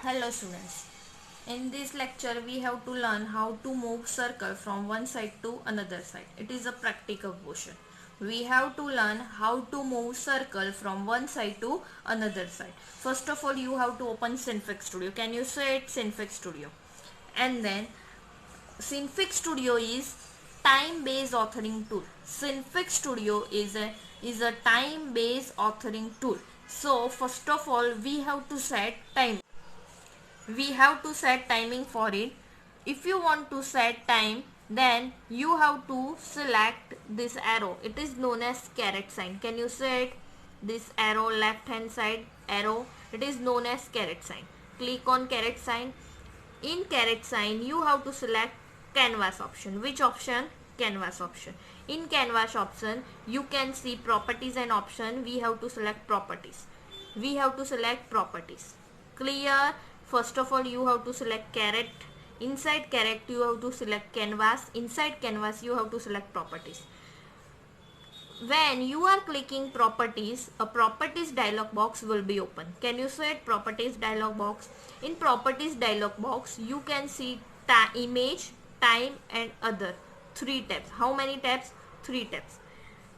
Hello students. In this lecture we have to learn how to move circle from one side to another side. It is a practical portion. We have to learn how to move circle from one side to another side. First of all you have to open Synfig Studio. Can you say it? Synfig Studio. And then Synfig Studio is time-based authoring tool. Synfig Studio is a time-based authoring tool. So first of all we have to set time. We have to set timing for it. If you want to set time, then you have to select this arrow. It is known as caret sign. Can you say it? This arrow, left hand side arrow, it is known as caret sign. Click on caret sign. In caret sign you have to select canvas option. Which option? Canvas option. In canvas option you can see properties and option. We have to select properties. Clear. First of all you have to select caret. Inside caret you have to select canvas. Inside canvas you have to select properties. When you are clicking properties, a properties dialog box will be open. Can you see it? Properties dialog box. In properties dialog box you can see image, time and other. 3 tabs. How many tabs? 3 tabs.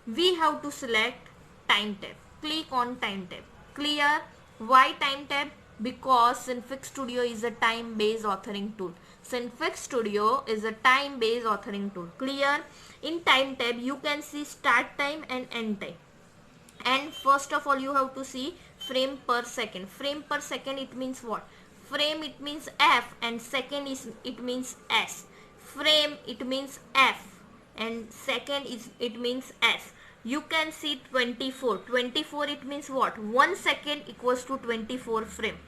We have to select time tab. Click on time tab. Clear. Why time tab? Because Synfig Studio is a time-based authoring tool. Synfig Studio is a time-based authoring tool. Clear. In time tab you can see start time and end time. And first of all you have to see frame per second. Frame per second, it means what? Frame, it means F, and second is it means S. Frame, it means F, and second is it means S. You can see 24. 24, it means what? 1 second equals to 24 frame.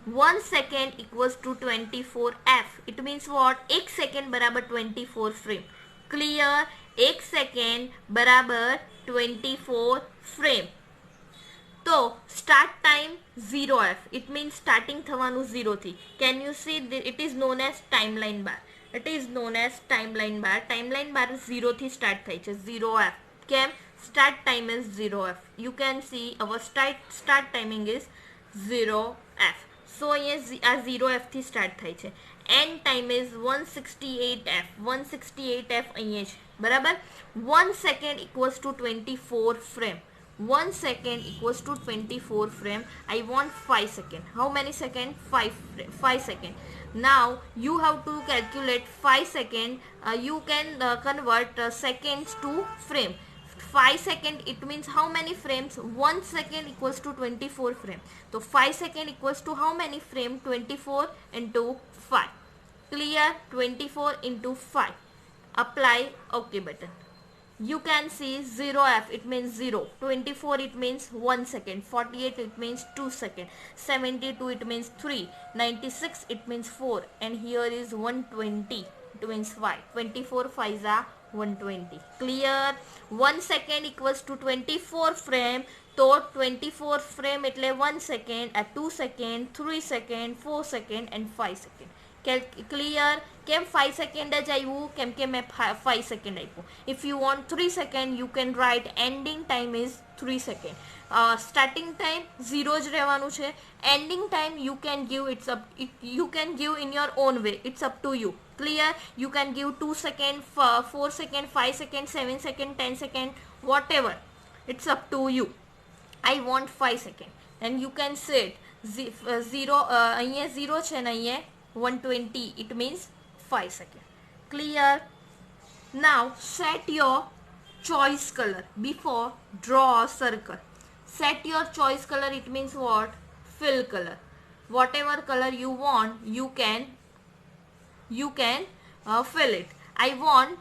1 second equals to 24 F. It means what? 1 second बराबर 24 frame. Clear. 1 second बराबर 24 frame. तो start time 0f. It means starting થવાનું 0 થી. Can you see? It is known as timeline bar. Timeline bar 0 થી start થાય છે. 0f. કેમ? Start time is 0f. You can see our start timing is 0f. So અહીંયા આ 0f થી start થાય છે. End time is 168f. 168f અહીંયા છે. બરાબર? 1 second equals to 24 frame. 1 second equals to 24 frame. I want 5 second. How many second? 5 second. Now you have to calculate 5 second. You can convert seconds to frame. 5 second, it means how many frames? 1 second equals to 24 frame. So 5 second equals to how many frame? 24 into 5. Clear. 24 into 5. Apply OK button. You can see 0f, it means 0. 24, it means 1 second. 48, it means 2 second. 72, it means 3. 96, it means 4. And here is 120, it means 5. 24 5s are 120. Clear. 1 second equals to 24 frame. So 24 frame એટલે 1 second, 2 second, 3 second, 4 second and 5 second. Clear. કેમ 5 second જ આવ્યું? કેમ કે મેં 5 second આપ્યું. If you want 3 second you can write ending time is 3 second. Starting time 0 જ રહેવાનું છે. Ending time you can give you can give in your own way. It's up to you. Clear. You can give 2 second, 4 second, 5 second, 7 second, 10 second, whatever. It's up to you. I want 5 second. And you can say it 0 અહીંયા 0 છે ને અહીંયા 120, it means 5 second. Clear. Now set your choice color before draw a circle. Set your choice color, it means what? Fill color. Whatever color you want you can fill it. I want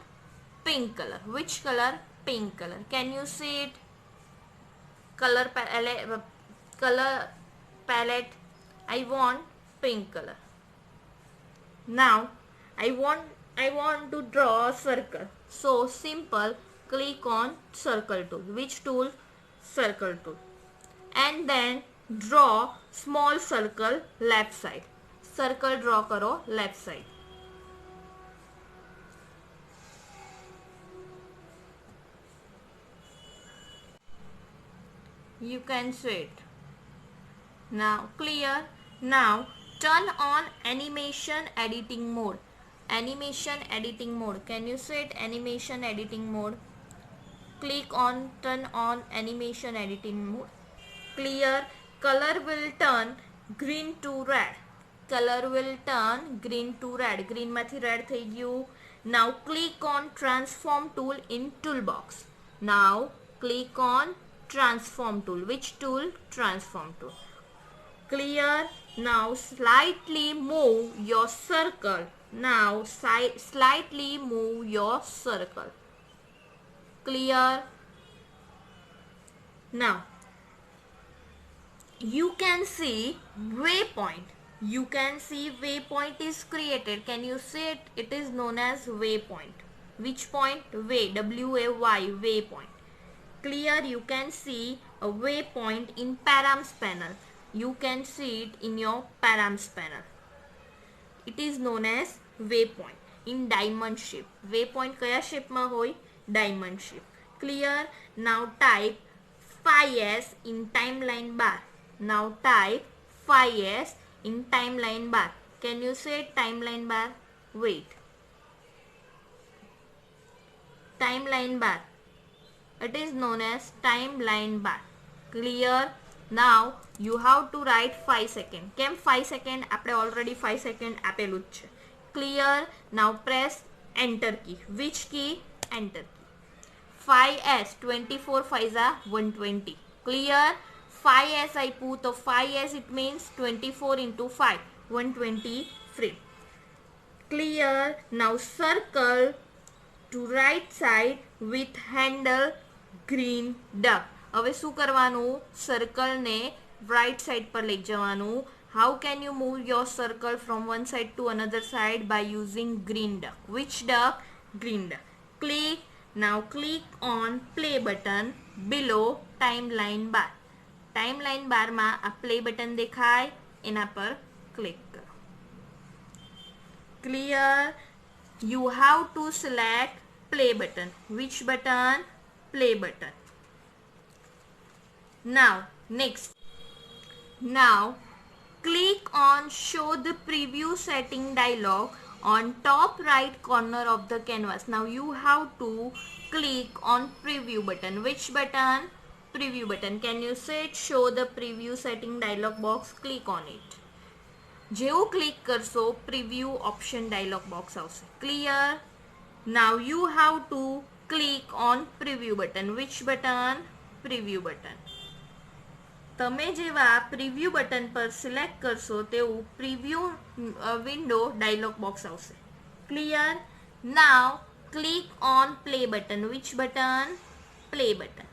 pink color. Which color? Pink color. Can you see it? Color palette. I want pink color. Now I want to draw a circle. So simple, click on circle tool. Which tool? Circle tool. And then draw small circle left side. Circle draw karo left side. You can see it. Now clear. Now turn on animation editing mode. Animation editing mode, can you say it? Animation editing mode. Click on turn on animation editing mode. Clear. Color will turn green to red. Color will turn green to red. Green માંથી red થઈ ગયું. Now click on transform tool in toolbox. Now click on transform tool. Which tool? Transform tool. Clear. Now slightly move your circle. Now slightly move your circle. Clear. Now you can see waypoint. You can see waypoint is created. Can you say it? It is known as waypoint. Which point? Way, W-A-Y, waypoint. Clear. You can see a waypoint in params panel. You can see it in your params panel. It is known as waypoint in diamond shape. Waypoint kaya shape ma hoy? Diamond shape. Clear. Now type 5s in timeline bar. Now type 5s in timeline bar. Can you say timeline bar? Wait. Timeline bar. It is known as timeline bar. Clear. Now you have to write 5 second. કેમ 5 second? આપણે already 5 second આપેલું જ છે. Clear. Now press enter key. Which key? Enter key. 5s 24 5s are 120. Clear. 5s I put, so 5s it means 24 into 5, 120 frame. Clear. Now circle to right side with handle green duck. હવે શું કરવાનું? Circle ને right side પર લઈ જવાનું. How can you move your circle from one side to another side? By using green duck. Which duck? Green duck. Click. Now click on play button below timeline bar. Timeline bar માં આ play button દેખાય, એના પર click કરો. Clear. You have to select play button. Which button? Play button. Now next. Now click on show the preview setting dialog on top right corner of the canvas. Now you have to click on preview button. Which button? Preview button. Can you say it? Show the preview setting dialog box. Click on it. જેવું click કરશો preview option dialog box આવશે. Clear. Now you have to click on preview button. Which button? Preview button. તમે જેવા preview button પર select કરશો તેવું preview window dialog box આવશે. Clear. Now click on play button. Which button? Play button.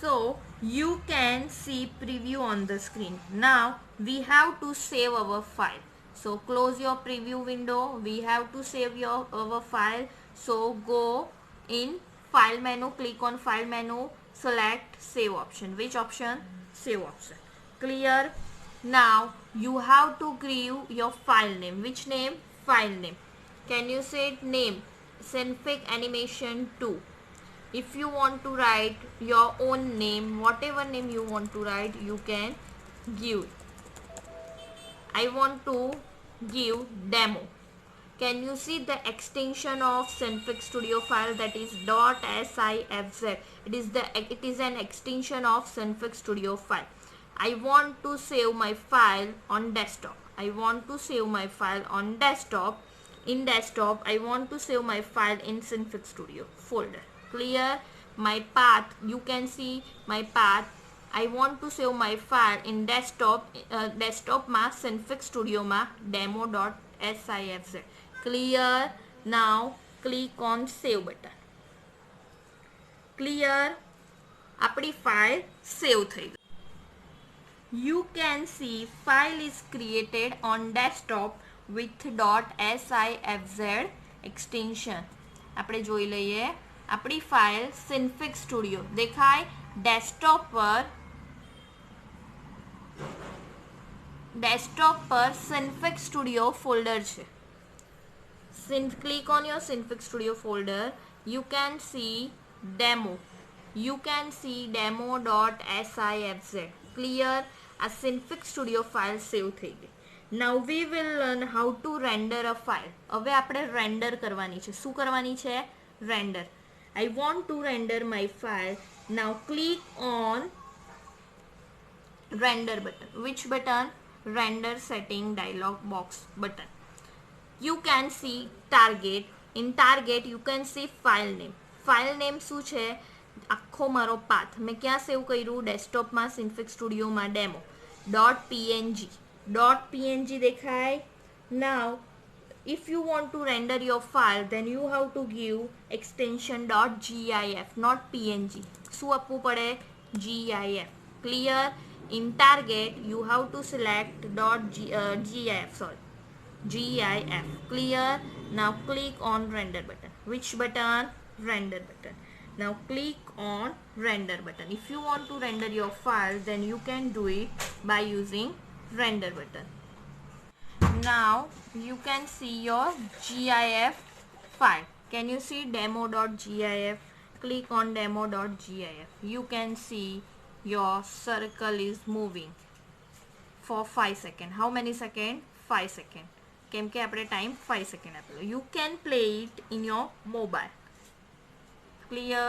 So you can see preview on the screen. Now we have to save our file. So close your preview window. We have to save our file. So go in file menu, click on file menu, select save option. Which option? Save option. Clear. Now you have to give your file name. Which name? File name. Can you say it? Name Senfig Animation 2. If you want to write your own name, whatever name you want to write, you can give. I want to give demo. Can you see the extension of Senfig Studio file? That is .sifz. It is an extension of Senfig Studio file. I want to save my file on desktop. I want to save my file on desktop. In desktop, I want to save my file in Senfig Studio folder. Clear. My path, you can see my path. I want to save my file in desktop. Desktop ma Senfig Studio ma demo.sifz. Clear. Now click on save button. Clear. આપણી file save થઈ ગઈ. You can see file is created on desktop with .sifz extension. આપણે જોઈ લઈએ આપણી file Senfig Studio દેખાય desktop પર Senfig Studio folder છે. Click on your Senfig Studio folder. You can see demo. you can see demo.sifz. clear. આ Synfig Studio file save થઈ ગઈ. Now we will learn how to render a file. હવે આપણે render કરવાની છે. શું કરવાની છે? Render. I want to render my file. Now click on render button. Which button? Render setting dialog box button. You can see target. In target you can see file name. File name શું છે? આખો મારો path મેં ક્યાં સેવ કર્યું? ડેસ્કટોપમાં Synfig સ્ટુડિયોમાં demo .png. .png દેખાય. Now if you want to render your file, then you have to give extension .gif, not png. શું આપવું પડે? gif. clear. In target you have to select gif. clear. Now click on render button. Which button? Render button. Now click on render button. If you want to render your file, then you can do it by using render button. Now you can see your gif file. Can you see demo.gif? Click on demo.gif. You can see your circle is moving for 5 seconds. How many seconds? 5 seconds. કેમ કે આપણે time 5 second આપેલો. You can play it in your mobile. Clear.